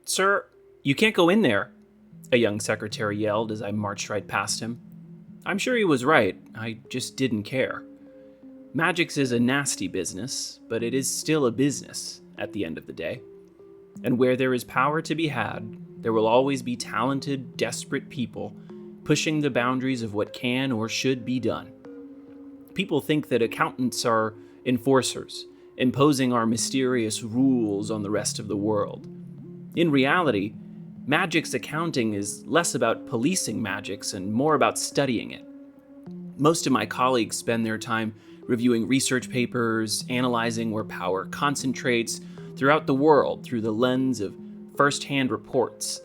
"Sir, you can't go in there," a young secretary yelled as I marched right past him. I'm sure he was right, I just didn't care. Magicks is a nasty business, but it is still a business at the end of the day. And where there is power to be had, there will always be talented, desperate people pushing the boundaries of what can or should be done. People think that accountants are enforcers, imposing our mysterious rules on the rest of the world. In reality, Magicks accounting is less about policing Magicks and more about studying it. Most of my colleagues spend their time reviewing research papers, analyzing where power concentrates throughout the world through the lens of first-hand reports.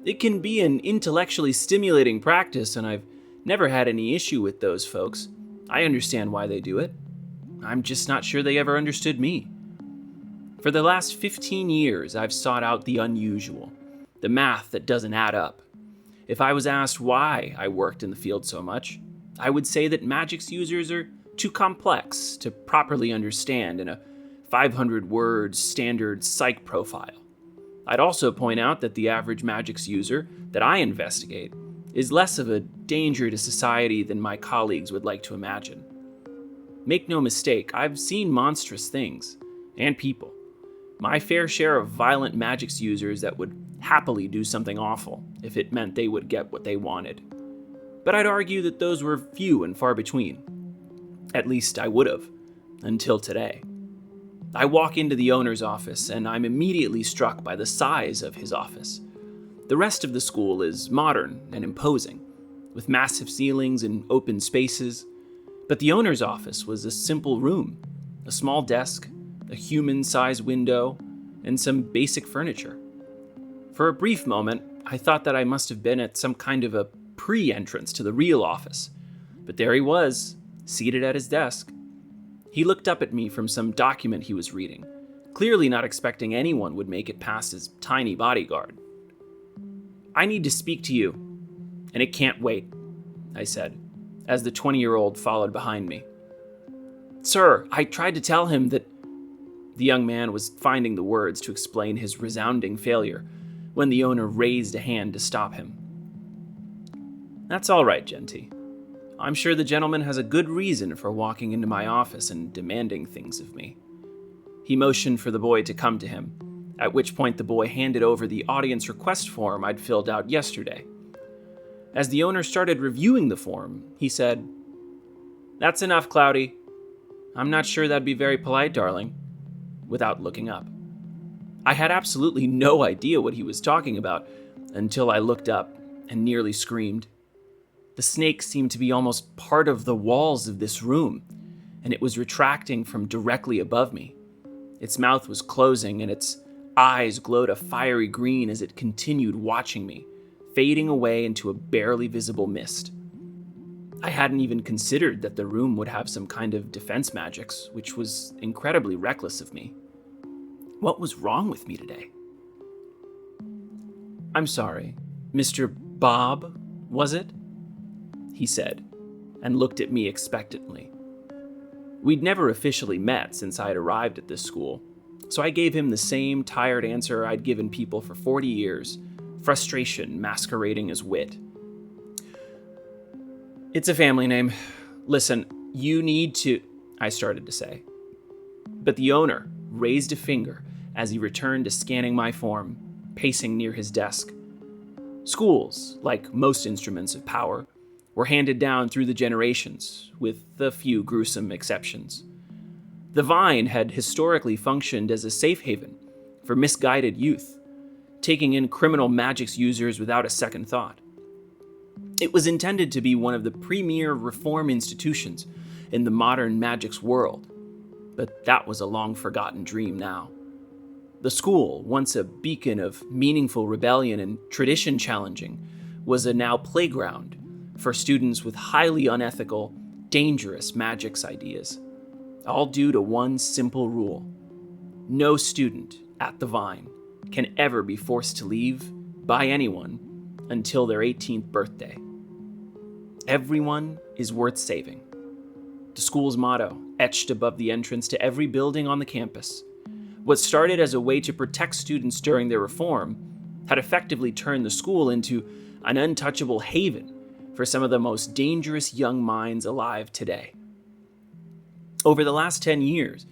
It can be an intellectually stimulating practice, and I've never had any issue with those folks. I understand why they do it. I'm just not sure they ever understood me. For the last 15 years, I've sought out the unusual, the math that doesn't add up. If I was asked why I worked in the field so much, I would say that Magicks users are too complex to properly understand in a 500-word standard psych profile. I'd also point out that the average Magicks user that I investigate is less of a danger to society than my colleagues would like to imagine. Make no mistake, I've seen monstrous things, and people. My fair share of violent Magicks users that would happily do something awful if it meant they would get what they wanted. But I'd argue that those were few and far between. At least I would have, until today. I walk into the owner's office, and I'm immediately struck by the size of his office. The rest of the school is modern and imposing, with massive ceilings and open spaces, but the owner's office was a simple room, a small desk, a human-sized window, and some basic furniture. For a brief moment, I thought that I must have been at some kind of a pre-entrance to the real office, but there he was, seated at his desk. He looked up at me from some document he was reading, clearly not expecting anyone would make it past his tiny bodyguard. "I need to speak to you, and it can't wait," I said, as the 20-year-old followed behind me. "Sir, I tried to tell him that..." The young man was finding the words to explain his resounding failure when the owner raised a hand to stop him. "That's all right, Genty. I'm sure the gentleman has a good reason for walking into my office and demanding things of me." He motioned for the boy to come to him, at which point the boy handed over the audience request form I'd filled out yesterday. As the owner started reviewing the form, he said, "That's enough, Cloudy. I'm not sure that'd be very polite, darling," without looking up. I had absolutely no idea what he was talking about until I looked up and nearly screamed. The snake seemed to be almost part of the walls of this room, and it was retracting from directly above me. Its mouth was closing, and its eyes glowed a fiery green as it continued watching me, fading away into a barely visible mist. I hadn't even considered that the room would have some kind of defense magics, which was incredibly reckless of me. What was wrong with me today? "I'm sorry, Mr. Bob, was it?" he said, and looked at me expectantly. We'd never officially met since I'd arrived at this school, so I gave him the same tired answer I'd given people for 40 years, frustration masquerading as wit. "It's a family name. Listen, you need to..." I started to say. But the owner raised a finger as he returned to scanning my form, pacing near his desk. Schools, like most instruments of power, were handed down through the generations, with a few gruesome exceptions. The Vine had historically functioned as a safe haven for misguided youth, taking in criminal Magicks users without a second thought. It was intended to be one of the premier reform institutions in the modern Magicks world, but that was a long-forgotten dream now. The school, once a beacon of meaningful rebellion and tradition challenging, was a now playground for students with highly unethical, dangerous Magicks ideas, all due to one simple rule. No student at the Vine can ever be forced to leave by anyone until their 18th birthday. Everyone is worth saving. The school's motto, etched above the entrance to every building on the campus. What started as a way to protect students during their reform had effectively turned the school into an untouchable haven for some of the most dangerous young minds alive today. Over the last 10 years,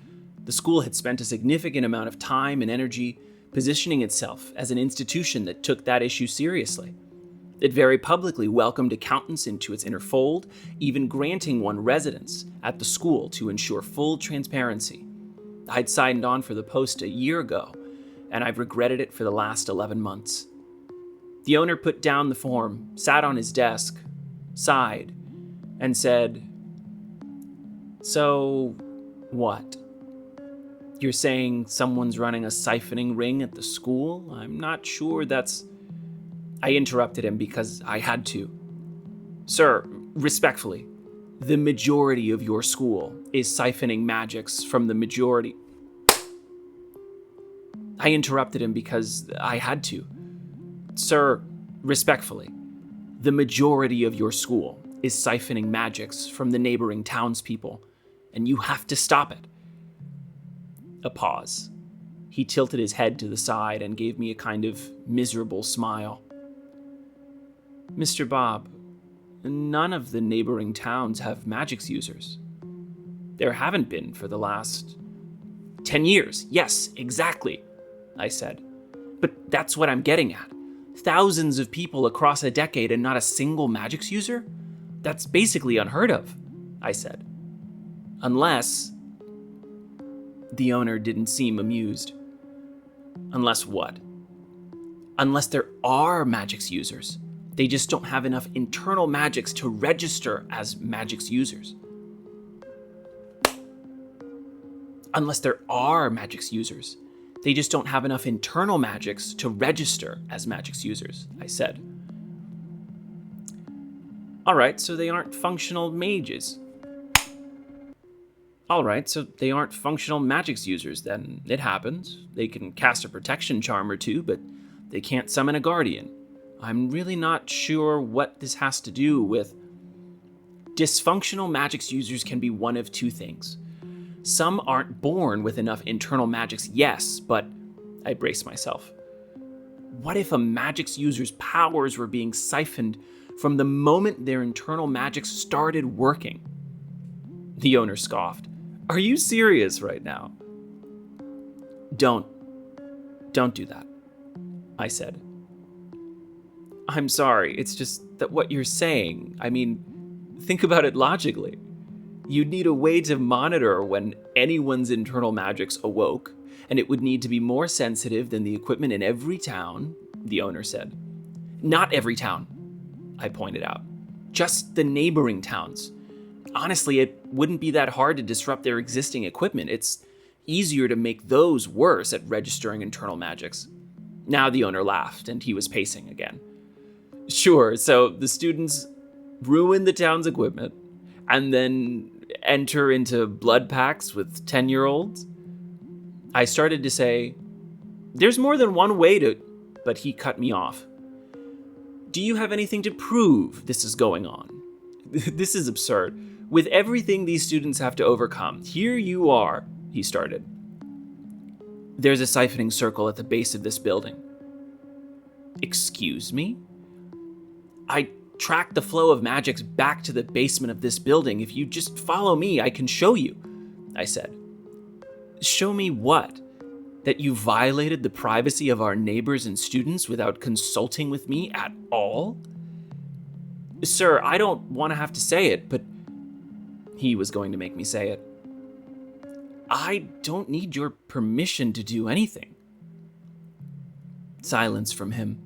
the school had spent a significant amount of time and energy positioning itself as an institution that took that issue seriously. It very publicly welcomed accountants into its inner fold, even granting one residence at the school to ensure full transparency. I'd signed on for the post a year ago, and I've regretted it for the last 11 months. The owner put down the form, sat on his desk, sighed, and said, "So, what? You're saying someone's running a siphoning ring at the school? I'm not sure that's..." I interrupted him because I had to. "Sir, respectfully, the majority of your school is siphoning magics from the majority..." I interrupted him because I had to. "Sir, respectfully, the majority of your school is siphoning magics from the neighboring townspeople, and you have to stop it." A pause. He tilted his head to the side and gave me a kind of miserable smile. "Mr. Bob, none of the neighboring towns have magics users. There haven't been for the last 10 years. Yes, exactly," I said. "But that's what I'm getting at. Thousands of people across a decade and not a single magics user? That's basically unheard of," I said. "Unless..." The owner didn't seem amused. "Unless what?" "Unless there are magics users. They just don't have enough internal magics to register as magics users." "Unless there are magics users. They just don't have enough internal magics to register as magics users," I said. "All right, so they aren't functional mages." "All right, so they aren't functional magics users then. It happens. They can cast a protection charm or two, but they can't summon a guardian. I'm really not sure what this has to do with..." "Dysfunctional magics users can be one of two things. Some aren't born with enough internal magics, yes, but..." I braced myself. "What if a magics user's powers were being siphoned from the moment their internal magics started working?" The owner scoffed. "Are you serious right now?" Don't do that," I said. "I'm sorry, it's just that what you're saying, I mean, think about it logically. You'd need a way to monitor when anyone's internal magics awoke, and it would need to be more sensitive than the equipment in every town," the owner said. "Not every town," I pointed out. "Just the neighboring towns. Honestly, it wouldn't be that hard to disrupt their existing equipment. It's easier to make those worse at registering internal magics." Now the owner laughed, and he was pacing again. "Sure, so the students ruin the town's equipment, and then enter into blood pacts with 10-year-olds? I started to say, "There's more than one way to..." But he cut me off. "Do you have anything to prove this is going on? This is absurd. With everything these students have to overcome, here you are," he started. "There's a siphoning circle at the base of this building." "Excuse me?" "I track the flow of magics back to the basement of this building. If you just follow me, I can show you," I said. "Show me what? That you violated the privacy of our neighbors and students without consulting with me at all?" "Sir, I don't want to have to say it, but..." He was going to make me say it. "I don't need your permission to do anything." Silence from him.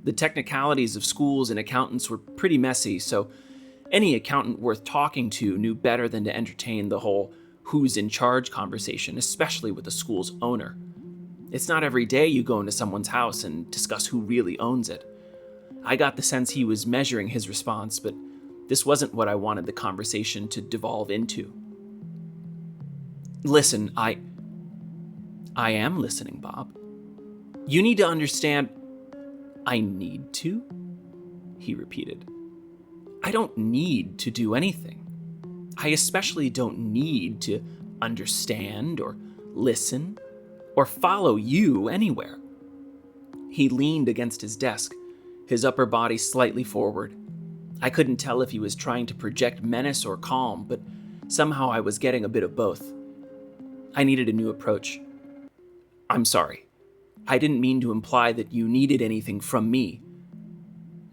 The technicalities of schools and accountants were pretty messy, so any accountant worth talking to knew better than to entertain the whole who's in charge conversation, especially with the school's owner. It's not every day you go into someone's house and discuss who really owns it. I got the sense he was measuring his response, but this wasn't what I wanted the conversation to devolve into. "Listen, I am listening, Bob. You need to understand..." "I need to?" he repeated. "I don't need to do anything. I especially don't need to understand or listen. or follow you anywhere. He leaned against his desk, his upper body slightly forward. I couldn't tell if he was trying to project menace or calm, but somehow I was getting a bit of both. I needed a new approach. I'm sorry. I didn't mean to imply that you needed anything from me.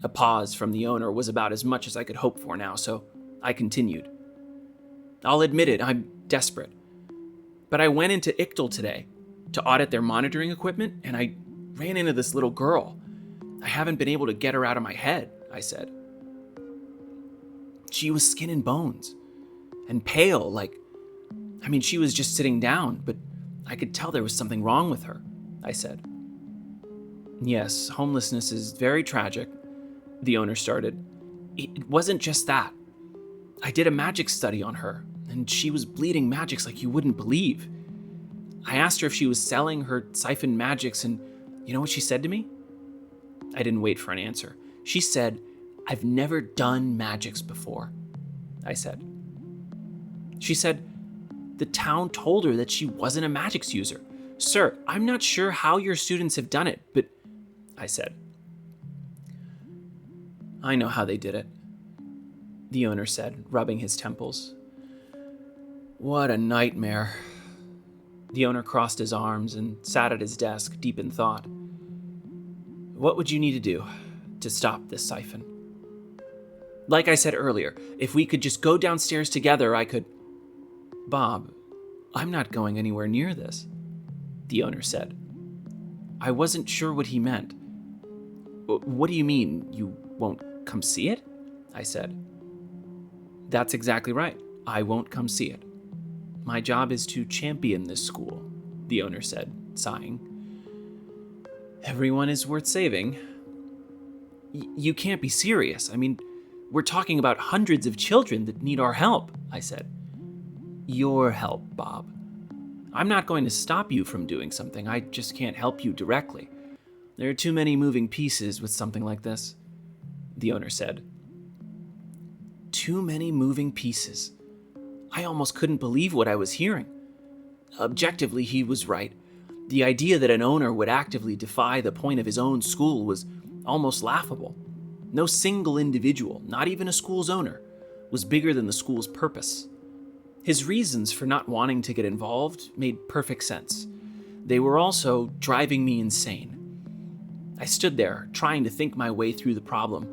A pause from the owner was about as much as I could hope for now, so I continued. I'll admit it, I'm desperate. But I went into ICTL today to audit their monitoring equipment, and I ran into this little girl. I haven't been able to get her out of my head, I said. She was skin and bones, and pale, she was just sitting down, but I could tell there was something wrong with her, I said. Yes, homelessness is very tragic, the owner started. It wasn't just that. I did a magic study on her, and she was bleeding magics like you wouldn't believe. I asked her if she was selling her siphon magics, and you know what she said to me? I didn't wait for an answer. She said, I've never done magics before, I said. She said, the town told her that she wasn't a magics user. Sir, I'm not sure how your students have done it, but I said. I know how they did it, the owner said, rubbing his temples. What a nightmare. The owner crossed his arms and sat at his desk, deep in thought. What would you need to do to stop this siphon? Like I said earlier, if we could just go downstairs together, I could... Bob, I'm not going anywhere near this, the owner said. I wasn't sure what he meant. What do you mean, you won't come see it? I said. That's exactly right. I won't come see it. My job is to champion this school, the owner said, sighing. Everyone is worth saving. You can't be serious. We're talking about hundreds of children that need our help, I said. Your help, Bob. I'm not going to stop you from doing something. I just can't help you directly. There are too many moving pieces with something like this, the owner said. Too many moving pieces. I almost couldn't believe what I was hearing. Objectively, he was right. The idea that an owner would actively defy the point of his own school was almost laughable. No single individual, not even a school's owner, was bigger than the school's purpose. His reasons for not wanting to get involved made perfect sense. They were also driving me insane. I stood there, trying to think my way through the problem.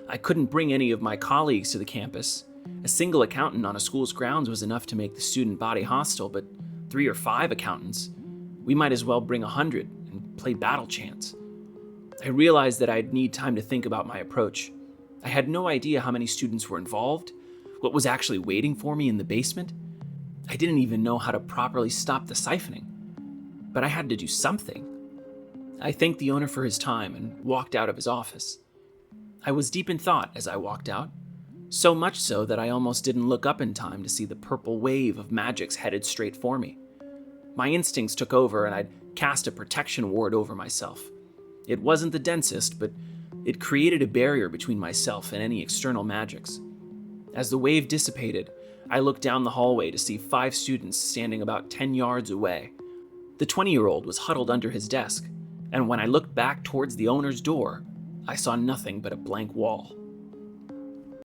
I couldn't bring any of my colleagues to the campus. A single accountant on a school's grounds was enough to make the student body hostile, but 3 or 5 accountants, we might as well bring 100 and play battle chants. I realized that I'd need time to think about my approach. I had no idea how many students were involved, what was actually waiting for me in the basement. I didn't even know how to properly stop the siphoning, but I had to do something. I thanked the owner for his time and walked out of his office. I was deep in thought as I walked out, so much so that I almost didn't look up in time to see the purple wave of magics headed straight for me. My instincts took over and I'd cast a protection ward over myself. It wasn't the densest, but it created a barrier between myself and any external magics. As the wave dissipated, I looked down the hallway to see 5 students standing about 10 yards away. The 20-year-old was huddled under his desk, and when I looked back towards the owner's door, I saw nothing but a blank wall.